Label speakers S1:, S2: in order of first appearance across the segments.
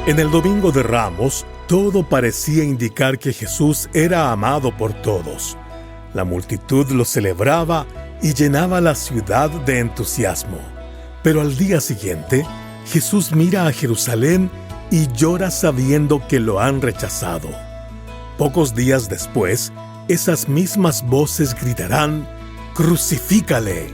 S1: En el Domingo de Ramos, todo parecía indicar que Jesús era amado por todos. La multitud lo celebraba y llenaba la ciudad de entusiasmo. Pero al día siguiente, Jesús mira a Jerusalén y llora sabiendo que lo han rechazado. Pocos días después, esas mismas voces gritarán: ¡Crucifícale!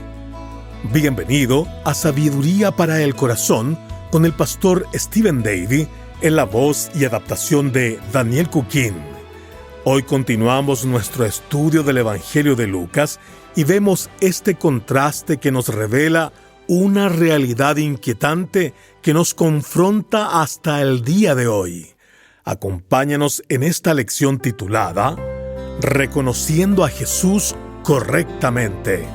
S1: Bienvenido a Sabiduría para el Corazón con el pastor Stephen Davey en la voz y adaptación de Daniel Cuquín. Hoy continuamos nuestro estudio del Evangelio de Lucas y vemos este contraste que nos revela una realidad inquietante que nos confronta hasta el día de hoy. Acompáñanos en esta lección titulada Reconociendo a Jesús correctamente.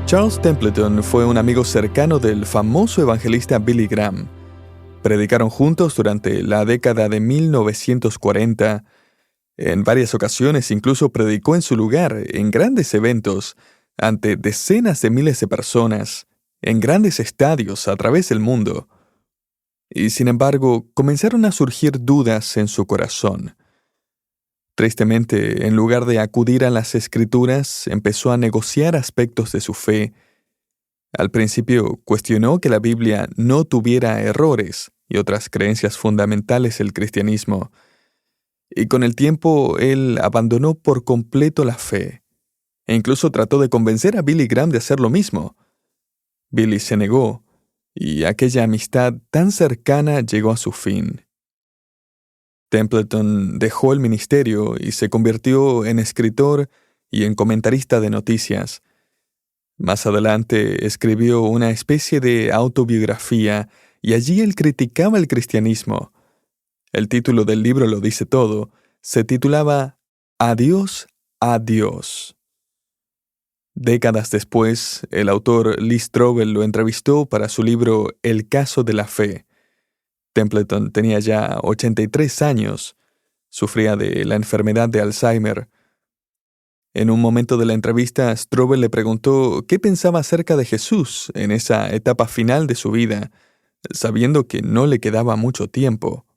S2: Charles Templeton fue un amigo cercano del famoso evangelista Billy Graham. Predicaron juntos durante la década de 1940. En varias ocasiones incluso predicó en su lugar, en grandes eventos, ante decenas de miles de personas, en grandes estadios a través del mundo. Y sin embargo, comenzaron a surgir dudas en su corazón. Tristemente, en lugar de acudir a las Escrituras, empezó a negociar aspectos de su fe. Al principio, cuestionó que la Biblia no tuviera errores y otras creencias fundamentales del cristianismo. Y con el tiempo, él abandonó por completo la fe. E incluso trató de convencer a Billy Graham de hacer lo mismo. Billy se negó, y aquella amistad tan cercana llegó a su fin. Templeton dejó el ministerio y se convirtió en escritor y en comentarista de noticias. Más adelante escribió una especie de autobiografía y allí él criticaba el cristianismo. El título del libro lo dice todo. Se titulaba Adiós a Dios. Décadas después, el autor Lee Strobel lo entrevistó para su libro El caso de la fe. Templeton tenía ya 83 años. Sufría de la enfermedad de Alzheimer. En un momento de la entrevista, Strobel le preguntó qué pensaba acerca de Jesús en esa etapa final de su vida, sabiendo que no le quedaba mucho tiempo.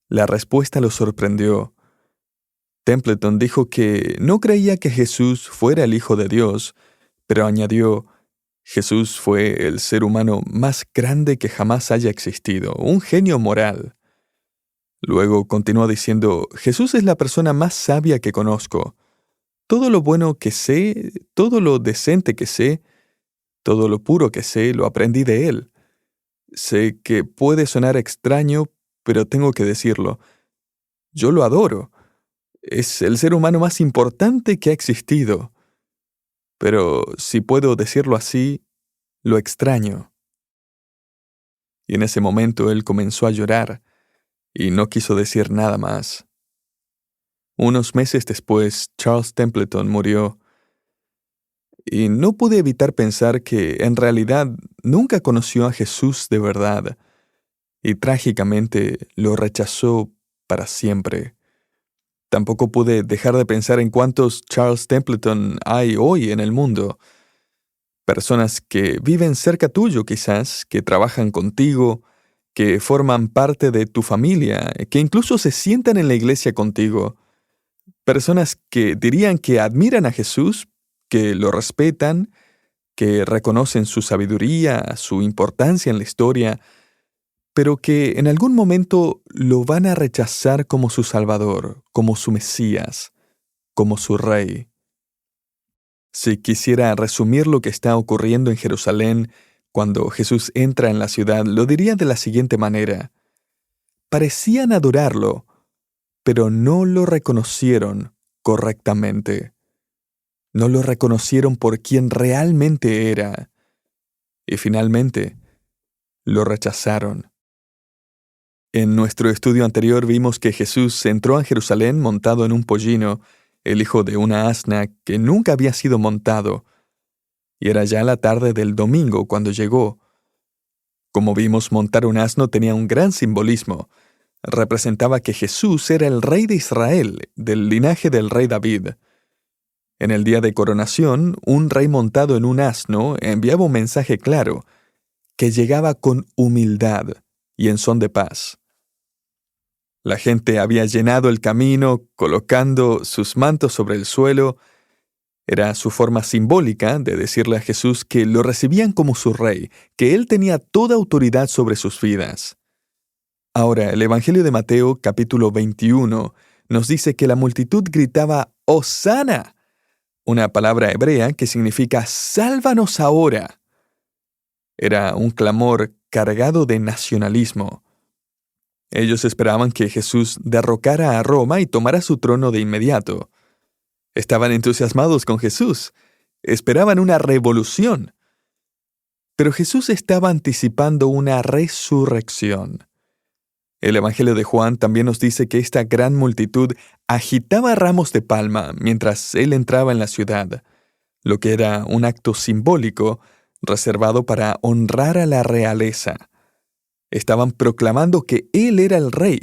S2: La respuesta lo sorprendió. Templeton dijo que no creía que Jesús fuera el Hijo de Dios, pero añadió: Jesús fue el ser humano más grande que jamás haya existido, un genio moral. Luego continuó diciendo: Jesús es la persona más sabia que conozco. Todo lo bueno que sé, todo lo decente que sé, todo lo puro que sé, lo aprendí de él. Sé que puede sonar extraño, pero tengo que decirlo. Yo lo adoro. Es el ser humano más importante que ha existido. Pero, si puedo decirlo así, lo extraño. Y en ese momento él comenzó a llorar y no quiso decir nada más. Unos meses después, Charles Templeton murió. Y no pude evitar pensar que, en realidad, nunca conoció a Jesús de verdad. Y trágicamente lo rechazó para siempre. Tampoco pude dejar de pensar en cuántos Charles Templeton hay hoy en el mundo. Personas que viven cerca tuyo quizás, que trabajan contigo, que forman parte de tu familia, que incluso se sientan en la iglesia contigo. Personas que dirían que admiran a Jesús, que lo respetan, que reconocen su sabiduría, su importancia en la historia, pero que en algún momento lo van a rechazar como su Salvador, como su Mesías, como su Rey. Si quisiera resumir lo que está ocurriendo en Jerusalén cuando Jesús entra en la ciudad, lo diría de la siguiente manera. Parecían adorarlo, pero no lo reconocieron correctamente. No lo reconocieron por quien realmente era. Y finalmente, lo rechazaron. En nuestro estudio anterior vimos que Jesús entró a Jerusalén montado en un pollino, el hijo de una asna que nunca había sido montado, y era ya la tarde del domingo cuando llegó. Como vimos, montar un asno tenía un gran simbolismo. Representaba que Jesús era el rey de Israel, del linaje del rey David. En el día de coronación, un rey montado en un asno enviaba un mensaje claro, que llegaba con humildad y en son de paz. La gente había llenado el camino, colocando sus mantos sobre el suelo. Era su forma simbólica de decirle a Jesús que lo recibían como su rey, que él tenía toda autoridad sobre sus vidas. Ahora, el Evangelio de Mateo, capítulo 21, nos dice que la multitud gritaba «¡Hosana!», una palabra hebrea que significa «sálvanos ahora». Era un clamor cargado de nacionalismo. Ellos esperaban que Jesús derrocara a Roma y tomara su trono de inmediato. Estaban entusiasmados con Jesús. Esperaban una revolución. Pero Jesús estaba anticipando una resurrección. El Evangelio de Juan también nos dice que esta gran multitud agitaba ramos de palma mientras él entraba en la ciudad, lo que era un acto simbólico reservado para honrar a la realeza. Estaban proclamando que él era el rey.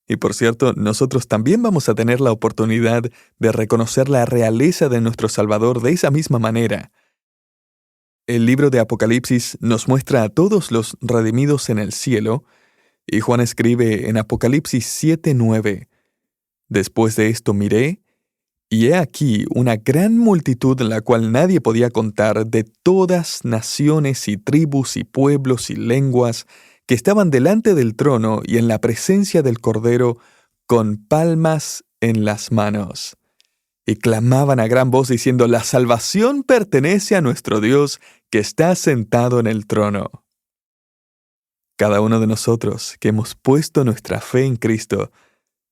S2: Y por cierto, nosotros también vamos a tener la oportunidad de reconocer la realeza de nuestro Salvador de esa misma manera. El libro de Apocalipsis nos muestra a todos los redimidos en el cielo, y Juan escribe en Apocalipsis 7:9, «Después de esto miré, y he aquí una gran multitud la cual nadie podía contar, de todas naciones y tribus y pueblos y lenguas, que estaban delante del trono y en la presencia del Cordero, con palmas en las manos. Y clamaban a gran voz diciendo, «La salvación pertenece a nuestro Dios, que está sentado en el trono». Cada uno de nosotros que hemos puesto nuestra fe en Cristo,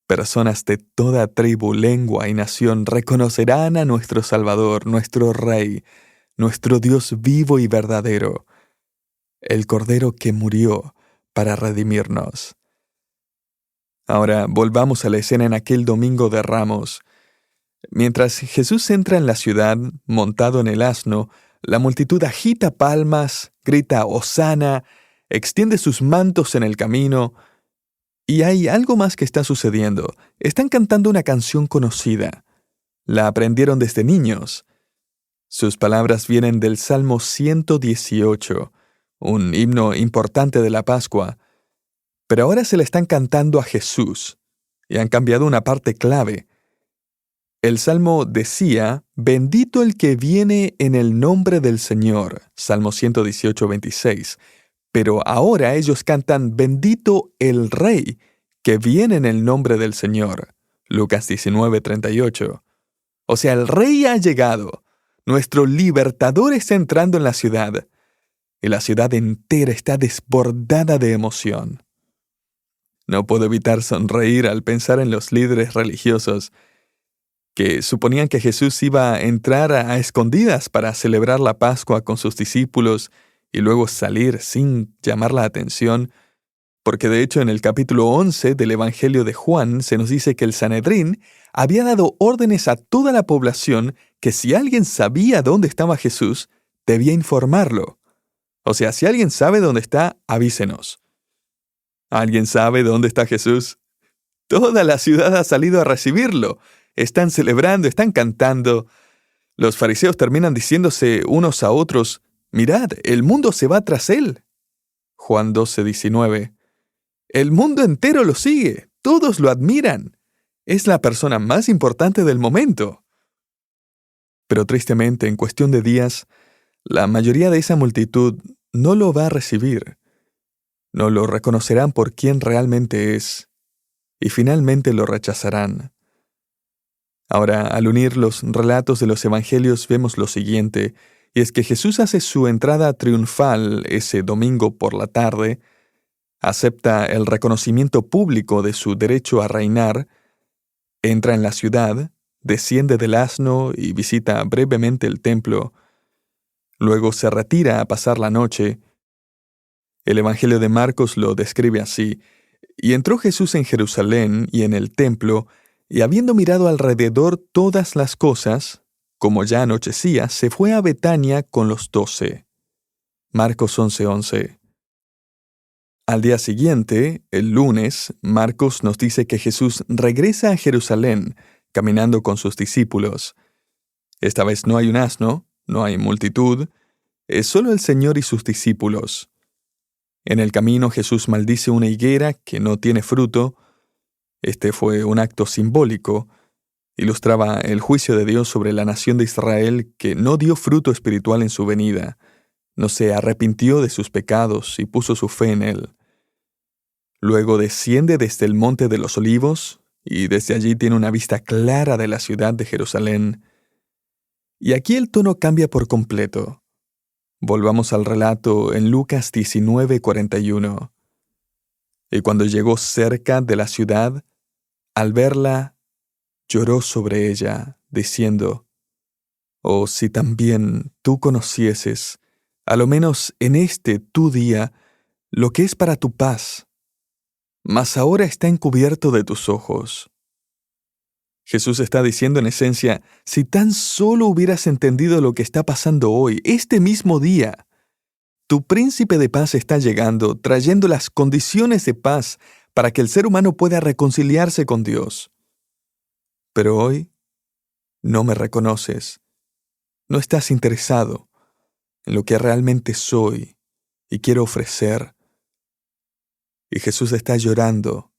S2: personas de toda tribu, lengua y nación reconocerán a nuestro Salvador, nuestro Rey, nuestro Dios vivo y verdadero, el Cordero que murió para redimirnos. Ahora volvamos a la escena en aquel domingo de Ramos. Mientras Jesús entra en la ciudad, montado en el asno, la multitud agita palmas, grita «Hosana», extiende sus mantos en el camino. Y hay algo más que está sucediendo. Están cantando una canción conocida. La aprendieron desde niños. Sus palabras vienen del Salmo 118, un himno importante de la Pascua. Pero ahora se le están cantando a Jesús, y han cambiado una parte clave. El Salmo decía, «Bendito el que viene en el nombre del Señor», Salmo 118:26. Pero ahora ellos cantan, «Bendito el Rey que viene en el nombre del Señor», Lucas 19:38. O sea, el Rey ha llegado. Nuestro libertador está entrando en la ciudad. Y la ciudad entera está desbordada de emoción. No puedo evitar sonreír al pensar en los líderes religiosos que suponían que Jesús iba a entrar a escondidas para celebrar la Pascua con sus discípulos y luego salir sin llamar la atención, porque de hecho en el capítulo 11 del Evangelio de Juan se nos dice que el Sanedrín había dado órdenes a toda la población que si alguien sabía dónde estaba Jesús, debía informarlo. O sea, si alguien sabe dónde está, avísenos. ¿Alguien sabe dónde está Jesús? Toda la ciudad ha salido a recibirlo. Están celebrando, están cantando. Los fariseos terminan diciéndose unos a otros, «Mirad, el mundo se va tras él». Juan 12:19. El mundo entero lo sigue, todos lo admiran. Es la persona más importante del momento. Pero tristemente, en cuestión de días, la mayoría de esa multitud no lo va a recibir. No lo reconocerán por quien realmente es, y finalmente lo rechazarán. Ahora, al unir los relatos de los evangelios, vemos lo siguiente, y es que Jesús hace su entrada triunfal ese domingo por la tarde, acepta el reconocimiento público de su derecho a reinar, entra en la ciudad, desciende del asno y visita brevemente el templo. Luego se retira a pasar la noche. El Evangelio de Marcos lo describe así: «Y entró Jesús en Jerusalén y en el templo, y habiendo mirado alrededor todas las cosas, como ya anochecía, se fue a Betania con los 12». Marcos 11:11. Al día siguiente, el lunes, Marcos nos dice que Jesús regresa a Jerusalén, caminando con sus discípulos. Esta vez no hay un asno, no hay multitud, es solo el Señor y sus discípulos. En el camino Jesús maldice una higuera que no tiene fruto. Este fue un acto simbólico. Ilustraba el juicio de Dios sobre la nación de Israel que no dio fruto espiritual en su venida, no se arrepintió de sus pecados y puso su fe en Él. Luego desciende desde el Monte de los Olivos y desde allí tiene una vista clara de la ciudad de Jerusalén. Y aquí el tono cambia por completo. Volvamos al relato en Lucas 19:41. Y cuando llegó cerca de la ciudad, al verla, lloró sobre ella, diciendo: «Oh, si también tú conocieses, a lo menos en este tu día, lo que es para tu paz, mas ahora está encubierto de tus ojos». Jesús está diciendo en esencia, si tan solo hubieras entendido lo que está pasando hoy, este mismo día, tu príncipe de paz está llegando, trayendo las condiciones de paz para que el ser humano pueda reconciliarse con Dios. Pero hoy no me reconoces, no estás interesado en lo que realmente soy y quiero ofrecer. Y Jesús está llorando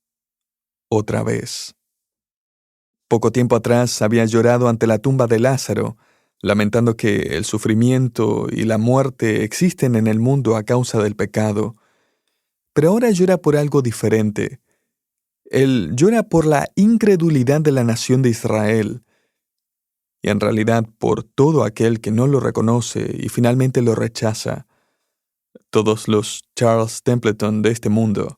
S2: otra vez. Poco tiempo atrás había llorado ante la tumba de Lázaro, lamentando que el sufrimiento y la muerte existen en el mundo a causa del pecado. Pero ahora llora por algo diferente. Él llora por la incredulidad de la nación de Israel, y en realidad por todo aquel que no lo reconoce y finalmente lo rechaza. Todos los Charles Templeton de este mundo.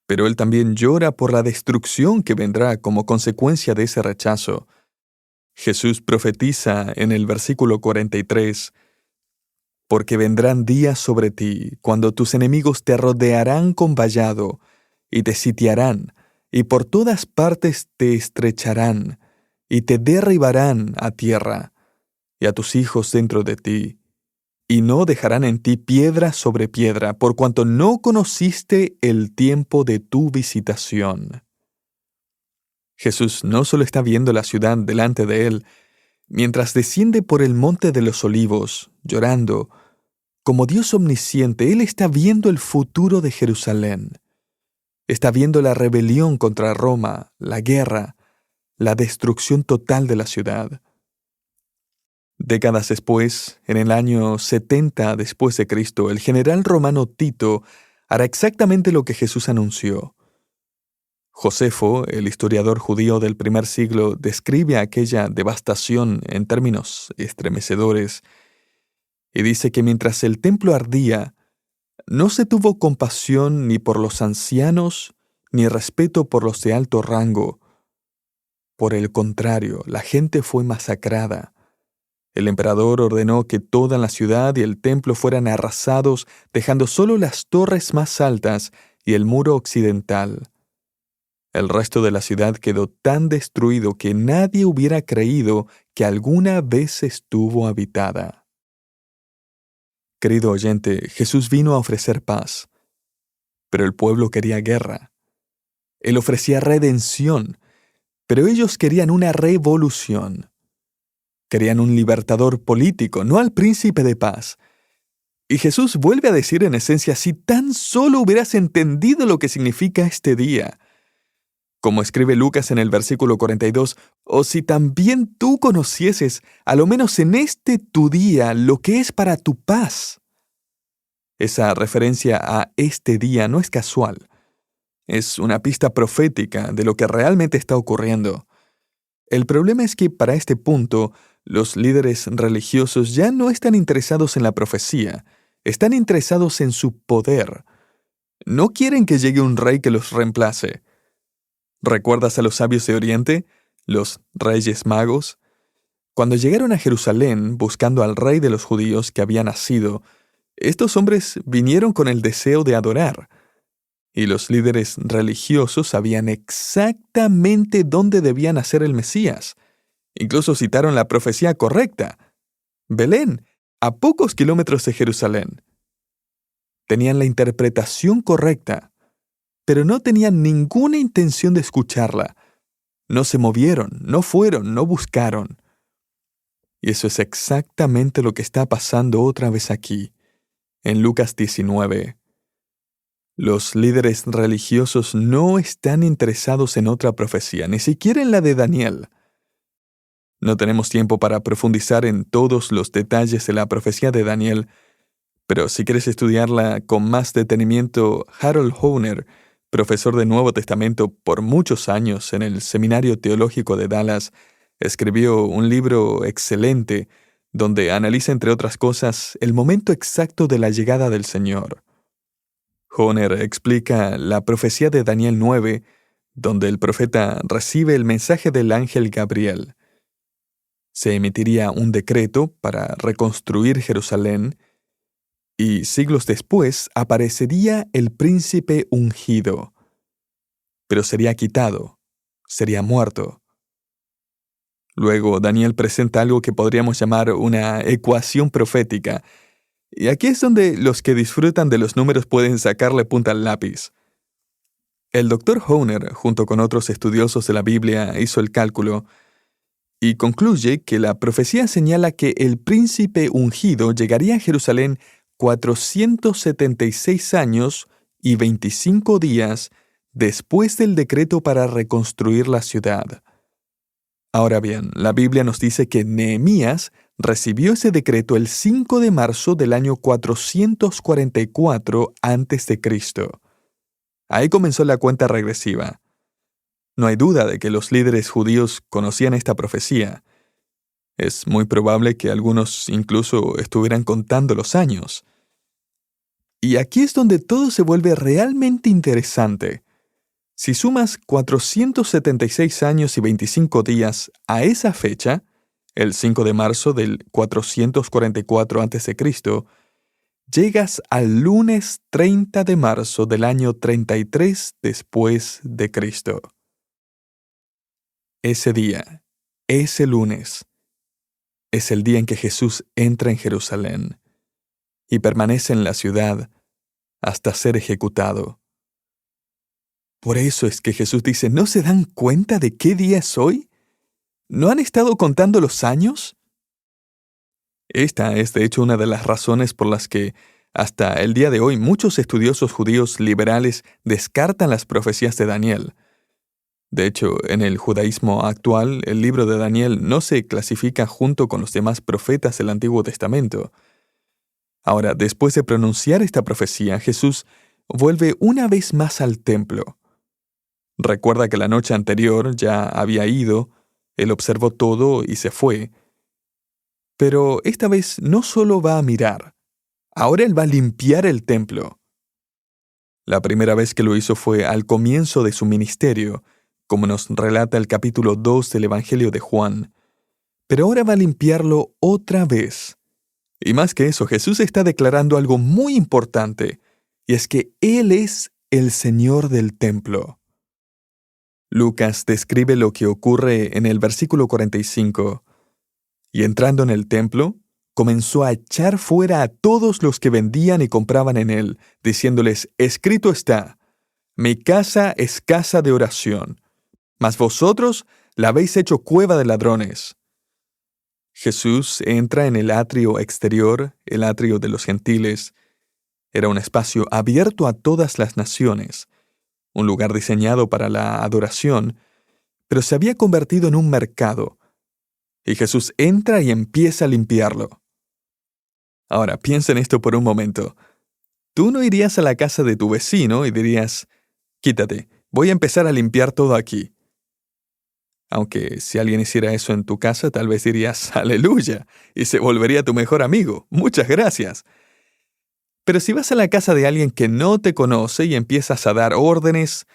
S2: Pero él también llora por la destrucción que vendrá como consecuencia de ese rechazo. Jesús profetiza en el versículo 43, «Porque vendrán días sobre ti, cuando tus enemigos te rodearán con vallado, y te sitiarán, y por todas partes te estrecharán, y te derribarán a tierra, y a tus hijos dentro de ti, y no dejarán en ti piedra sobre piedra, por cuanto no conociste el tiempo de tu visitación». Jesús no solo está viendo la ciudad delante de él, mientras desciende por el Monte de los Olivos, llorando, como Dios omnisciente, Él está viendo el futuro de Jerusalén. Está viendo la rebelión contra Roma, la guerra, la destrucción total de la ciudad. Décadas después, en el año 70 después de Cristo, el general romano Tito hará exactamente lo que Jesús anunció. Josefo, el historiador judío del primer siglo, describe aquella devastación en términos estremecedores y dice que mientras el templo ardía, no se tuvo compasión ni por los ancianos ni respeto por los de alto rango. Por el contrario, la gente fue masacrada. El emperador ordenó que toda la ciudad y el templo fueran arrasados, dejando solo las torres más altas y el muro occidental. El resto de la ciudad quedó tan destruido que nadie hubiera creído que alguna vez estuvo habitada. Querido oyente, Jesús vino a ofrecer paz, pero el pueblo quería guerra. Él ofrecía redención, pero ellos querían una revolución. Querían un libertador político, no al príncipe de paz. Y Jesús vuelve a decir en esencia, si tan solo hubieras entendido lo que significa este día. Como escribe Lucas en el versículo 42, o si también tú conocieses, a lo menos en este tu día, lo que es para tu paz. Esa referencia a este día no es casual. Es una pista profética de lo que realmente está ocurriendo. El problema es que para este punto, los líderes religiosos ya no están interesados en la profecía, están interesados en su poder. No quieren que llegue un rey que los reemplace. ¿Recuerdas a los sabios de Oriente, los reyes magos? Cuando llegaron a Jerusalén buscando al rey de los judíos que había nacido, estos hombres vinieron con el deseo de adorar. Y los líderes religiosos sabían exactamente dónde debía nacer el Mesías. Incluso citaron la profecía correcta. Belén, a pocos kilómetros de Jerusalén. Tenían la interpretación correcta, pero no tenían ninguna intención de escucharla. No se movieron, no fueron, no buscaron. Y eso es exactamente lo que está pasando otra vez aquí, en Lucas 19. Los líderes religiosos no están interesados en otra profecía, ni siquiera en la de Daniel. No tenemos tiempo para profundizar en todos los detalles de la profecía de Daniel, pero si quieres estudiarla con más detenimiento, Harold Hoehner, profesor de Nuevo Testamento por muchos años en el Seminario Teológico de Dallas, escribió un libro excelente donde analiza, entre otras cosas, el momento exacto de la llegada del Señor. Hoehner explica la profecía de Daniel 9, donde el profeta recibe el mensaje del ángel Gabriel. Se emitiría un decreto para reconstruir Jerusalén, y siglos después aparecería el príncipe ungido. Pero sería quitado, sería muerto. Luego Daniel presenta algo que podríamos llamar una ecuación profética, y aquí es donde los que disfrutan de los números pueden sacarle punta al lápiz. El Dr. Hoehner, junto con otros estudiosos de la Biblia, hizo el cálculo y concluye que la profecía señala que el príncipe ungido llegaría a Jerusalén 476 años y 25 días después del decreto para reconstruir la ciudad. Ahora bien, la Biblia nos dice que Nehemías recibió ese decreto el 5 de marzo del año 444 a.C. Ahí comenzó la cuenta regresiva. No hay duda de que los líderes judíos conocían esta profecía. Es muy probable que algunos incluso estuvieran contando los años. Y aquí es donde todo se vuelve realmente interesante. Si sumas 476 años y 25 días a esa fecha, el 5 de marzo del 444 a.C., llegas al lunes 30 de marzo del año 33 después de Cristo. Ese día, ese lunes, es el día en que Jesús entra en Jerusalén y permanece en la ciudad hasta ser ejecutado. Por eso es que Jesús dice, ¿no se dan cuenta de qué día es hoy? ¿No han estado contando los años? Esta es, de hecho, una de las razones por las que hasta el día de hoy muchos estudiosos judíos liberales descartan las profecías de Daniel. De hecho, en el judaísmo actual, el libro de Daniel no se clasifica junto con los demás profetas del Antiguo Testamento. Ahora, después de pronunciar esta profecía, Jesús vuelve una vez más al templo. Recuerda que la noche anterior ya había ido, él observó todo y se fue. Pero esta vez no solo va a mirar, ahora él va a limpiar el templo. La primera vez que lo hizo fue al comienzo de su ministerio, como nos relata el capítulo 2 del Evangelio de Juan. Pero ahora va a limpiarlo otra vez. Y más que eso, Jesús está declarando algo muy importante, y es que Él es el Señor del templo. Lucas describe lo que ocurre en el versículo 45. Y entrando en el templo, comenzó a echar fuera a todos los que vendían y compraban en él, diciéndoles, escrito está, mi casa es casa de oración, mas vosotros la habéis hecho cueva de ladrones. Jesús entra en el atrio exterior, el atrio de los gentiles. Era un espacio abierto a todas las naciones, un lugar diseñado para la adoración, pero se había convertido en un mercado, y Jesús entra y empieza a limpiarlo. Ahora, piensa en esto por un momento. Tú no irías a la casa de tu vecino y dirías, quítate, voy a empezar a limpiar todo aquí. Aunque si alguien hiciera eso en tu casa, tal vez dirías, aleluya, y se volvería tu mejor amigo. Muchas gracias. Pero si vas a la casa de alguien que no te conoce y empiezas a dar órdenes,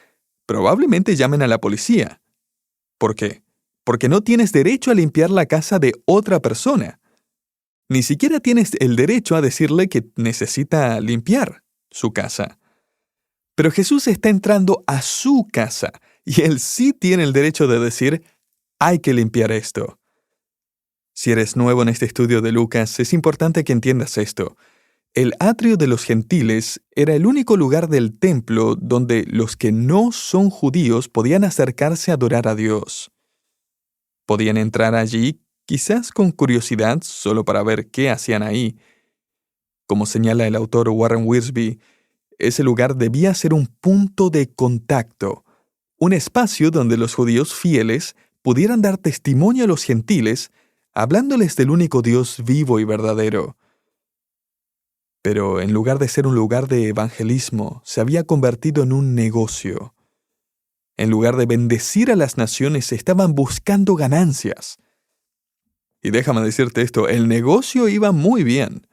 S2: probablemente llamen a la policía. ¿Por qué? Porque no tienes derecho a limpiar la casa de otra persona. Ni siquiera tienes el derecho a decirle que necesita limpiar su casa. Pero Jesús está entrando a su casa, y Él sí tiene el derecho de decir, hay que limpiar esto. Si eres nuevo en este estudio de Lucas, es importante que entiendas esto. El atrio de los gentiles era el único lugar del templo donde los que no son judíos podían acercarse a adorar a Dios. Podían entrar allí quizás con curiosidad solo para ver qué hacían ahí. Como señala el autor Warren Wiersbe, ese lugar debía ser un punto de contacto, un espacio donde los judíos fieles pudieran dar testimonio a los gentiles, hablándoles del único Dios vivo y verdadero. Pero en lugar de ser un lugar de evangelismo, se había convertido en un negocio. En lugar de bendecir a las naciones, estaban buscando ganancias. Y déjame decirte esto, el negocio iba muy bien.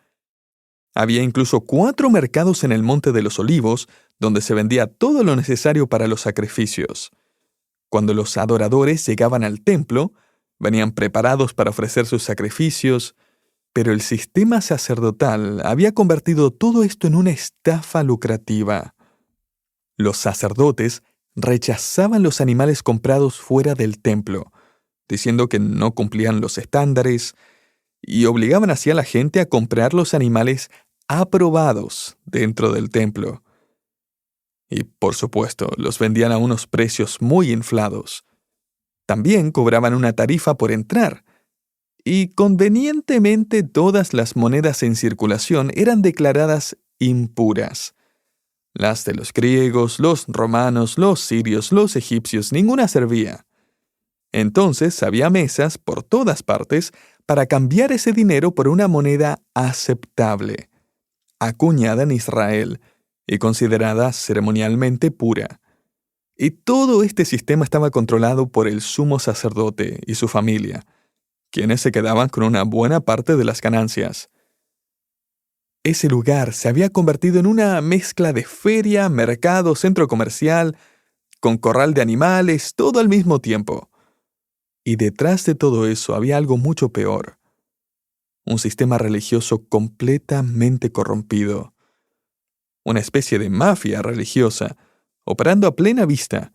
S2: Había incluso 4 mercados en el Monte de los Olivos, donde se vendía todo lo necesario para los sacrificios. Cuando los adoradores llegaban al templo, venían preparados para ofrecer sus sacrificios, pero el sistema sacerdotal había convertido todo esto en una estafa lucrativa. Los sacerdotes rechazaban los animales comprados fuera del templo, diciendo que no cumplían los estándares, y obligaban así a la gente a comprar los animales aprobados dentro del templo. Y, por supuesto, los vendían a unos precios muy inflados. También cobraban una tarifa por entrar, y convenientemente todas las monedas en circulación eran declaradas impuras. Las de los griegos, los romanos, los sirios, los egipcios, ninguna servía. Entonces había mesas por todas partes para cambiar ese dinero por una moneda aceptable, acuñada en Israel y considerada ceremonialmente pura. Y todo este sistema estaba controlado por el sumo sacerdote y su familia, quienes se quedaban con una buena parte de las ganancias. Ese lugar se había convertido en una mezcla de feria, mercado, centro comercial, con corral de animales, todo al mismo tiempo. Y detrás de todo eso había algo mucho peor. Un sistema religioso completamente corrompido. Una especie de mafia religiosa, operando a plena vista,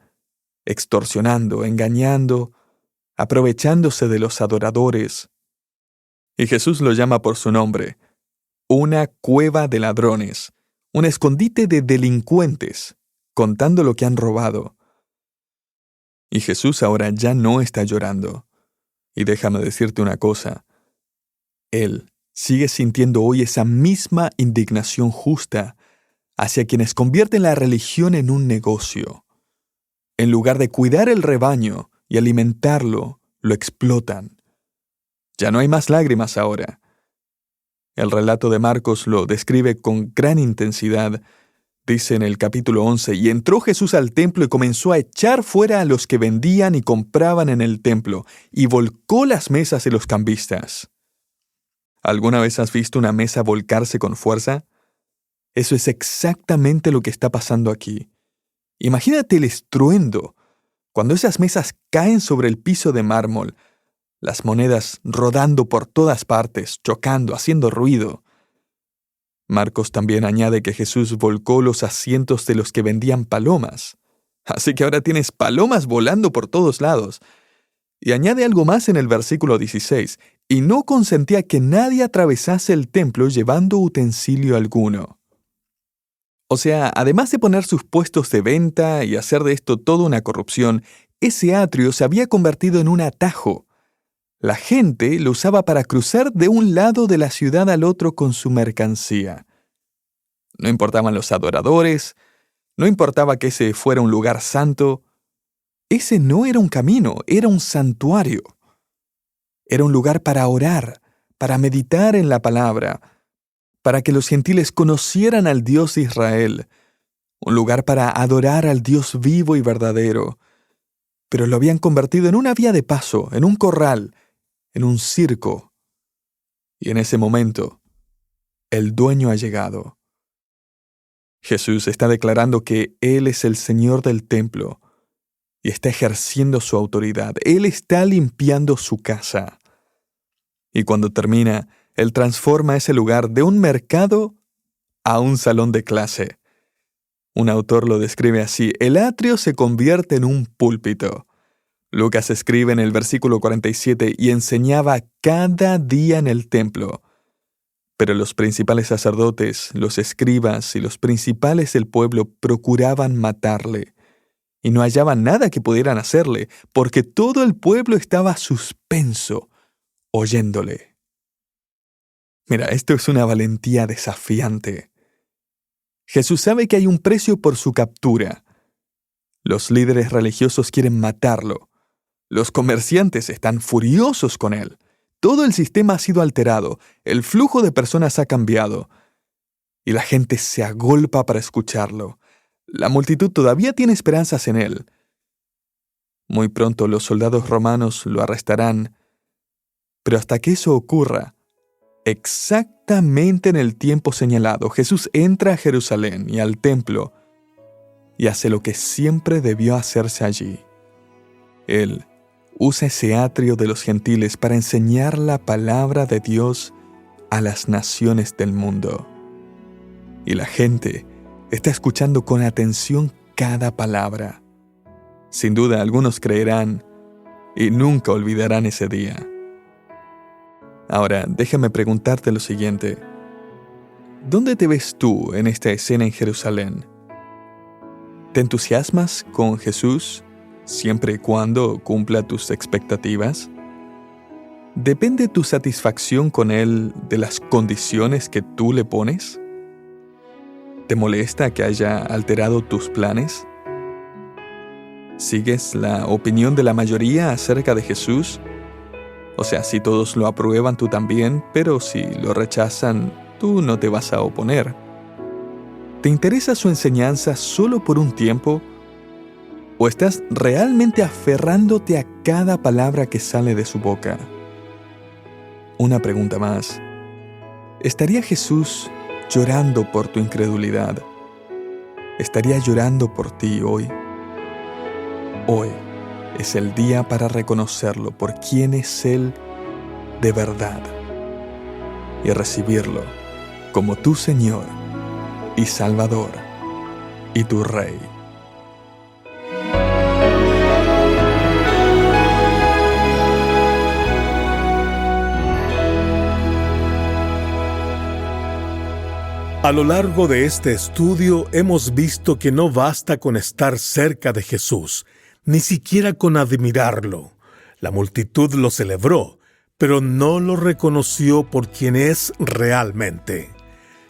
S2: extorsionando, engañando, aprovechándose de los adoradores. Y Jesús lo llama por su nombre: una cueva de ladrones, un escondite de delincuentes, contando lo que han robado. Y Jesús ahora ya no está llorando. Y déjame decirte una cosa. Él sigue sintiendo hoy esa misma indignación justa hacia quienes convierten la religión en un negocio. En lugar de cuidar el rebaño y alimentarlo, lo explotan. Ya no hay más lágrimas ahora. El relato de Marcos lo describe con gran intensidad. Dice en el capítulo 11, «Y entró Jesús al templo y comenzó a echar fuera a los que vendían y compraban en el templo, y volcó las mesas de los cambistas». ¿Alguna vez has visto una mesa volcarse con fuerza? Eso es exactamente lo que está pasando aquí. Imagínate el estruendo, cuando esas mesas caen sobre el piso de mármol, las monedas rodando por todas partes, chocando, haciendo ruido. Marcos también añade que Jesús volcó los asientos de los que vendían palomas. Así que ahora tienes palomas volando por todos lados. Y añade algo más en el versículo 16, «Y no consentía que nadie atravesase el templo llevando utensilio alguno». O sea, además de poner sus puestos de venta y hacer de esto toda una corrupción, ese atrio se había convertido en un atajo. La gente lo usaba para cruzar de un lado de la ciudad al otro con su mercancía. No importaban los adoradores, no importaba que ese fuera un lugar santo. Ese no era un camino, era un santuario. Era un lugar para orar, para meditar en la palabra, para que los gentiles conocieran al Dios de Israel, un lugar para adorar al Dios vivo y verdadero. Pero lo habían convertido en una vía de paso, en un corral, en un circo. Y en ese momento, el dueño ha llegado. Jesús está declarando que Él es el Señor del templo y está ejerciendo su autoridad. Él está limpiando su casa. Y cuando termina, Él transforma ese lugar de un mercado a un salón de clase. Un autor lo describe así: el atrio se convierte en un púlpito. Lucas escribe en el versículo 47, «Y enseñaba cada día en el templo». Pero los principales sacerdotes, los escribas y los principales del pueblo procuraban matarle, y no hallaban nada que pudieran hacerle, porque todo el pueblo estaba suspenso, oyéndole. Mira, esto es una valentía desafiante. Jesús sabe que hay un precio por su captura. Los líderes religiosos quieren matarlo. Los comerciantes están furiosos con él. Todo el sistema ha sido alterado. El flujo de personas ha cambiado. Y la gente se agolpa para escucharlo. La multitud todavía tiene esperanzas en él. Muy pronto los soldados romanos lo arrestarán. Pero hasta que eso ocurra, exactamente en el tiempo señalado, Jesús entra a Jerusalén y al templo y hace lo que siempre debió hacerse allí. Él usa ese atrio de los gentiles para enseñar la palabra de Dios a las naciones del mundo. Y la gente está escuchando con atención cada palabra. Sin duda, algunos creerán y nunca olvidarán ese día. Ahora, déjame preguntarte lo siguiente. ¿Dónde te ves tú en esta escena en Jerusalén? ¿Te entusiasmas con Jesús siempre y cuando cumpla tus expectativas? ¿Depende tu satisfacción con Él de las condiciones que tú le pones? ¿Te molesta que haya alterado tus planes? ¿Sigues la opinión de la mayoría acerca de Jesús? O sea, si todos lo aprueban, tú también, pero si lo rechazan, tú no te vas a oponer. ¿Te interesa su enseñanza solo por un tiempo? ¿O estás realmente aferrándote a cada palabra que sale de su boca? Una pregunta más. ¿Estaría Jesús llorando por tu incredulidad? ¿Estaría llorando por ti hoy? Hoy es el día para reconocerlo por quién es Él de verdad y recibirlo como tu Señor y Salvador y tu Rey.
S1: A lo largo de este estudio hemos visto que no basta con estar cerca de Jesús, ni siquiera con admirarlo. La multitud lo celebró, pero no lo reconoció por quien es realmente.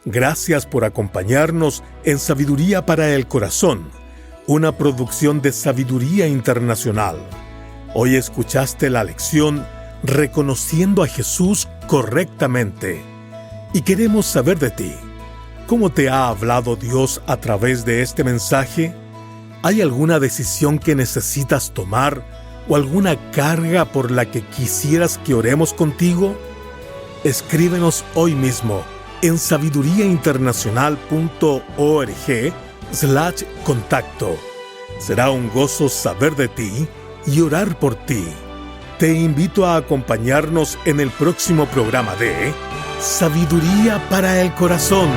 S1: Gracias por acompañarnos en Sabiduría para el Corazón, una producción de Sabiduría Internacional. Hoy escuchaste la lección Reconociendo a Jesús correctamente. Y queremos saber de ti. ¿Cómo te ha hablado Dios a través de este mensaje? ¿Hay alguna decisión que necesitas tomar o alguna carga por la que quisieras que oremos contigo? Escríbenos hoy mismo en sabiduriainternacional.org/contacto. Será un gozo saber de ti y orar por ti. Te invito a acompañarnos en el próximo programa de Sabiduría para el Corazón.